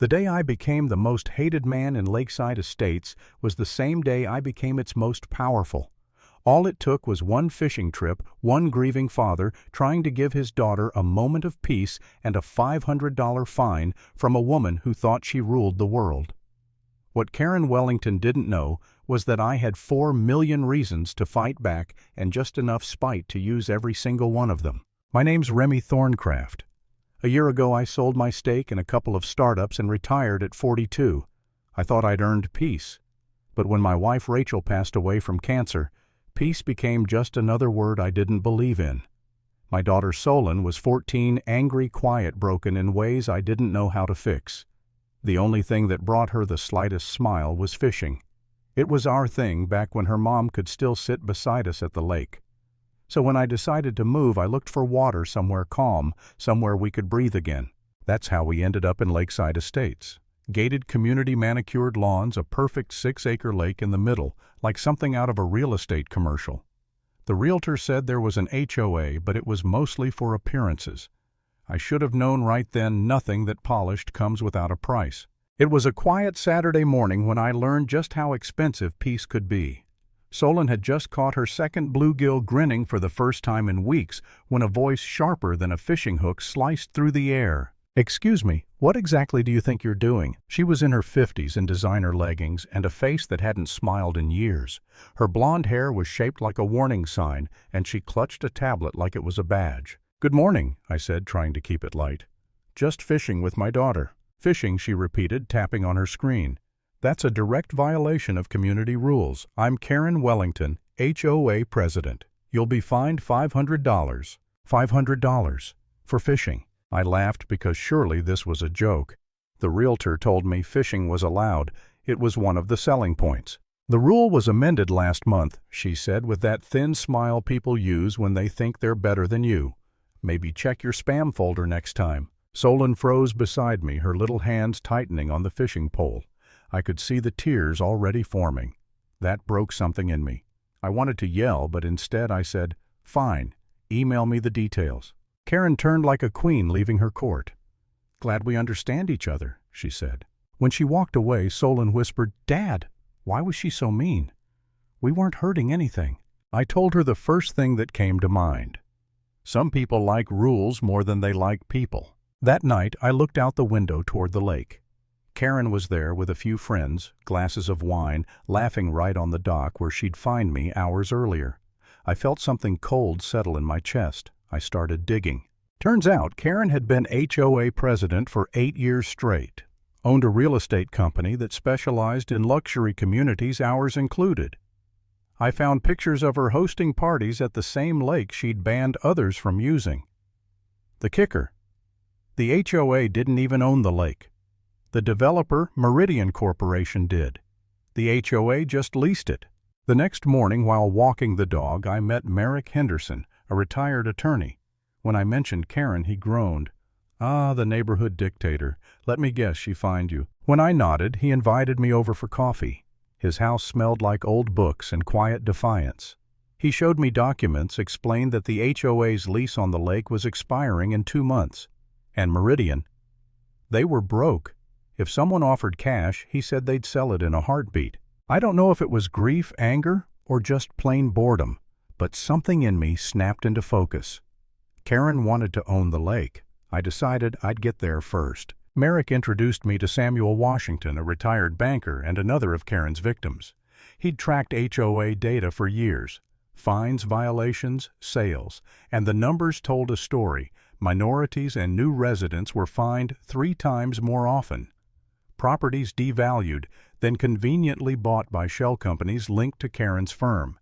The day I became the most hated man in Lakeside Estates was the same day I became its most powerful. All it took was one fishing trip, one grieving father trying to give his daughter a moment of peace, and a $500 fine from a woman who thought she ruled the world. What Karen Wellington didn't know was that I had 4 million reasons to fight back and just enough spite to use every single one of them. My name's Remy Thorncraft. A year ago I sold my stake in a couple of startups and retired at 42. I thought I'd earned peace. But when my wife Rachel passed away from cancer, peace became just another word I didn't believe in. My daughter Solon was 14, angry, quiet, broken in ways I didn't know how to fix. The only thing that brought her the slightest smile was fishing. It was our thing back when her mom could still sit beside us at the lake. So when I decided to move, I looked for water somewhere calm, somewhere we could breathe again. That's how we ended up in Lakeside Estates. Gated community manicured lawns, a perfect 6-acre lake in the middle, like something out of a real estate commercial. The realtor said there was an HOA, but it was mostly for appearances. I should have known right then nothing that polished comes without a price. It was a quiet Saturday morning when I learned just how expensive peace could be. Solon had just caught her second bluegill grinning for the first time in weeks when a voice sharper than a fishing hook sliced through the air. "Excuse me, what exactly do you think you're doing?" She was in her 50s in designer leggings and a face that hadn't smiled in years. Her blonde hair was shaped like a warning sign, and she clutched a tablet like it was a badge. "Good morning," I said, trying to keep it light. "Just fishing with my daughter." "Fishing," she repeated, tapping on her screen. "That's a direct violation of community rules. I'm Karen Wellington, HOA president. You'll be fined $500. $500 for fishing." I laughed because surely this was a joke. The realtor told me fishing was allowed. It was one of the selling points. "The rule was amended last month," she said, with that thin smile people use when they think they're better than you. "Maybe check your spam folder next time." Solon froze beside me, her little hands tightening on the fishing pole. I could see the tears already forming. That broke something in me. I wanted to yell, but instead I said, "Fine, email me the details." Karen turned like a queen leaving her court. "Glad we understand each other," she said. When she walked away, Solon whispered, "Dad, why was she so mean? We weren't hurting anything." I told her the first thing that came to mind. Some people like rules more than they like people. That night, I looked out the window toward the lake. Karen was there with a few friends, glasses of wine, laughing right on the dock where she'd find me hours earlier. I felt something cold settle in my chest. I started digging. Turns out Karen had been HOA president for 8 years straight, owned a real estate company that specialized in luxury communities, ours included. I found pictures of her hosting parties at the same lake she'd banned others from using. The kicker: the HOA didn't even own the lake. The developer, Meridian Corporation, did. The HOA just leased it. The next morning, while walking the dog, I met Merrick Henderson, a retired attorney. When I mentioned Karen, he groaned. "Ah, the neighborhood dictator. Let me guess, she fined you." When I nodded, he invited me over for coffee. His house smelled like old books and quiet defiance. He showed me documents, explained that the HOA's lease on the lake was expiring in 2 months. And Meridian, they were broke. If someone offered cash, he said they'd sell it in a heartbeat. I don't know if it was grief, anger, or just plain boredom, but something in me snapped into focus. Karen wanted to own the lake. I decided I'd get there first. Merrick introduced me to Samuel Washington, a retired banker and another of Karen's victims. He'd tracked HOA data for years. Fines, violations, sales, and the numbers told a story. Minorities and new residents were fined 3 times more often. Properties devalued, then conveniently bought by shell companies linked to Karen's firm.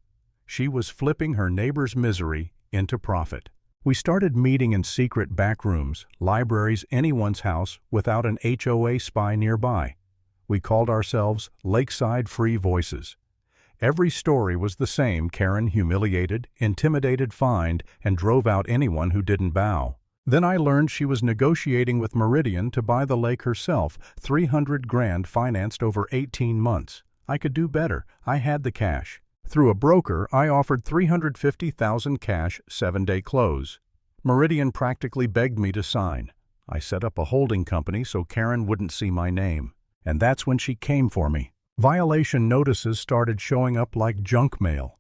She was flipping her neighbor's misery into profit. We started meeting in secret back rooms, libraries, anyone's house without an HOA spy nearby. We called ourselves Lakeside Free Voices. Every story was the same: Karen humiliated, intimidated, fined, and drove out anyone who didn't bow. Then I learned she was negotiating with Meridian to buy the lake herself, $300,000 financed over 18 months. I could do better. I had the cash. Through a broker, I offered $350,000 cash, 7-day close. Meridian practically begged me to sign. I set up a holding company so Karen wouldn't see my name. And that's when she came for me. Violation notices started showing up like junk mail.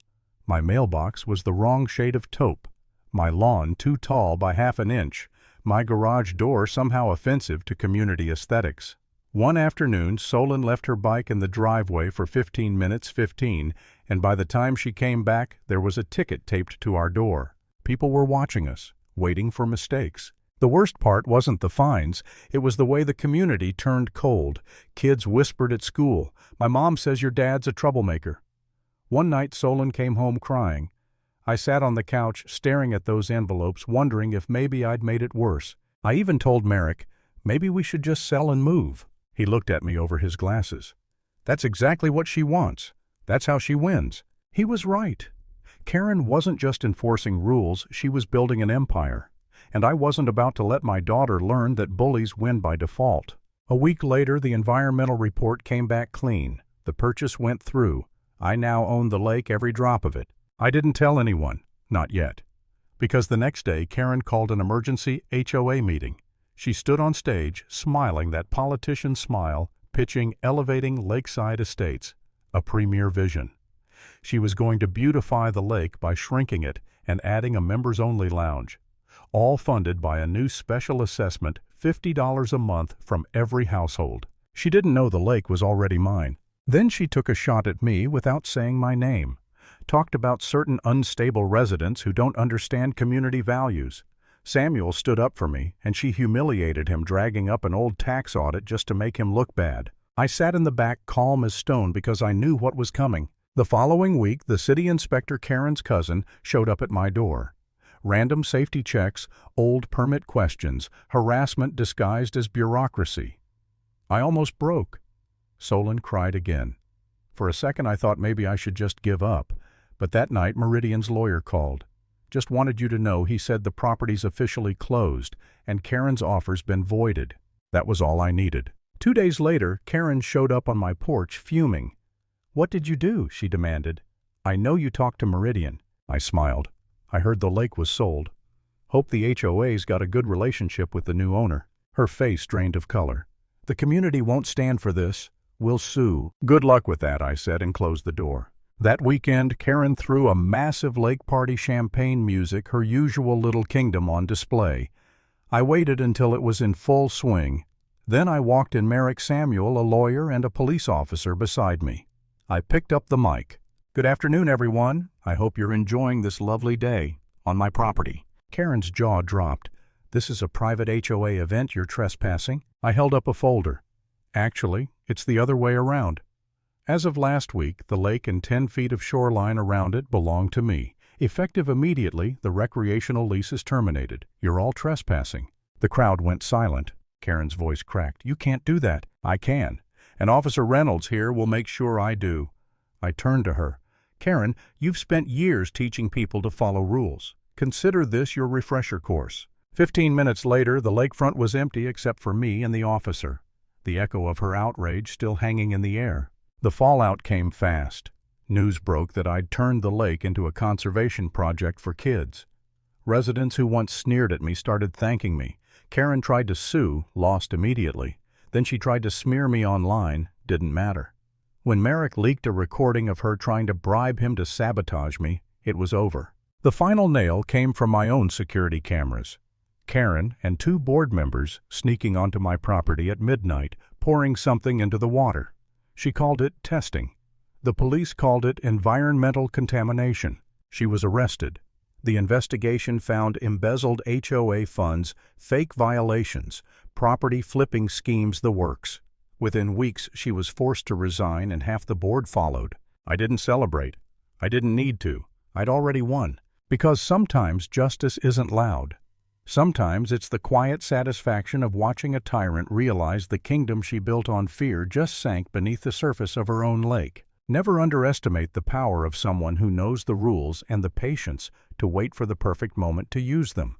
My mailbox was the wrong shade of taupe. My lawn too tall by half an inch. My garage door somehow offensive to community aesthetics. One afternoon, Solon left her bike in the driveway for 15 minutes, and by the time she came back, there was a ticket taped to our door. People were watching us, waiting for mistakes. The worst part wasn't the fines, it was the way the community turned cold. Kids whispered at school, "My mom says your dad's a troublemaker." One night Solon came home crying. I sat on the couch staring at those envelopes, wondering if maybe I'd made it worse. I even told Merrick, maybe we should just sell and move. He looked at me over his glasses. That's exactly what she wants. That's how she wins. He was right. Karen wasn't just enforcing rules, she was building an empire. And I wasn't about to let my daughter learn that bullies win by default. A week later, the environmental report came back clean. The purchase went through. I now own the lake, every drop of it. I didn't tell anyone, not yet. Because the next day, Karen called an emergency HOA meeting. She stood on stage, smiling that politician smile, pitching elevating lakeside estates, a premier vision. She was going to beautify the lake by shrinking it and adding a members-only lounge. All funded by a new special assessment, $50 a month from every household. She didn't know the lake was already mine. Then she took a shot at me without saying my name. Talked about certain unstable residents who don't understand community values. Samuel stood up for me, and she humiliated him, dragging up an old tax audit just to make him look bad. I sat in the back calm as stone because I knew what was coming. The following week, the city inspector, Karen's cousin, showed up at my door. Random safety checks, old permit questions, harassment disguised as bureaucracy. I almost broke. Solon cried again. For a second I thought maybe I should just give up, but that night Meridian's lawyer called. Just wanted you to know, he said, the property's officially closed and Karen's offer's been voided. That was all I needed. 2 days later, Karen showed up on my porch fuming. "What did you do?" she demanded. "I know you talked to Meridian." I smiled. I heard the lake was sold. Hope the HOA's got a good relationship with the new owner. Her face drained of color. "The community won't stand for this. We'll sue." "Good luck with that," I said, and closed the door. That weekend, Karen threw a massive lake party, champagne music, her usual little kingdom on display. I waited until it was in full swing. Then I walked in Merrick Samuel, a lawyer, and a police officer beside me. I picked up the mic. "Good afternoon, everyone. I hope you're enjoying this lovely day on my property." Karen's jaw dropped. "This is a private HOA event, you're trespassing." I held up a folder. "Actually, it's the other way around. As of last week, the lake and 10 feet of shoreline around it belong to me. Effective immediately, the recreational lease is terminated. You're all trespassing." The crowd went silent. Karen's voice cracked. "You can't do that." "I can. And Officer Reynolds here will make sure I do." I turned to her. "Karen, you've spent years teaching people to follow rules. Consider this your refresher course." 15 minutes later, the lakefront was empty except for me and the officer, the echo of her outrage still hanging in the air. The fallout came fast. News broke that I'd turned the lake into a conservation project for kids. Residents who once sneered at me started thanking me. Karen tried to sue, lost immediately. Then she tried to smear me online, didn't matter. When Merrick leaked a recording of her trying to bribe him to sabotage me, it was over. The final nail came from my own security cameras. Karen and 2 board members sneaking onto my property at midnight, pouring something into the water. She called it testing. The police called it environmental contamination. She was arrested. The investigation found embezzled HOA funds, fake violations, property flipping schemes, the works. Within weeks, she was forced to resign and half the board followed. I didn't celebrate. I didn't need to. I'd already won. Because sometimes justice isn't loud. Sometimes it's the quiet satisfaction of watching a tyrant realize the kingdom she built on fear just sank beneath the surface of her own lake. Never underestimate the power of someone who knows the rules and the patience to wait for the perfect moment to use them.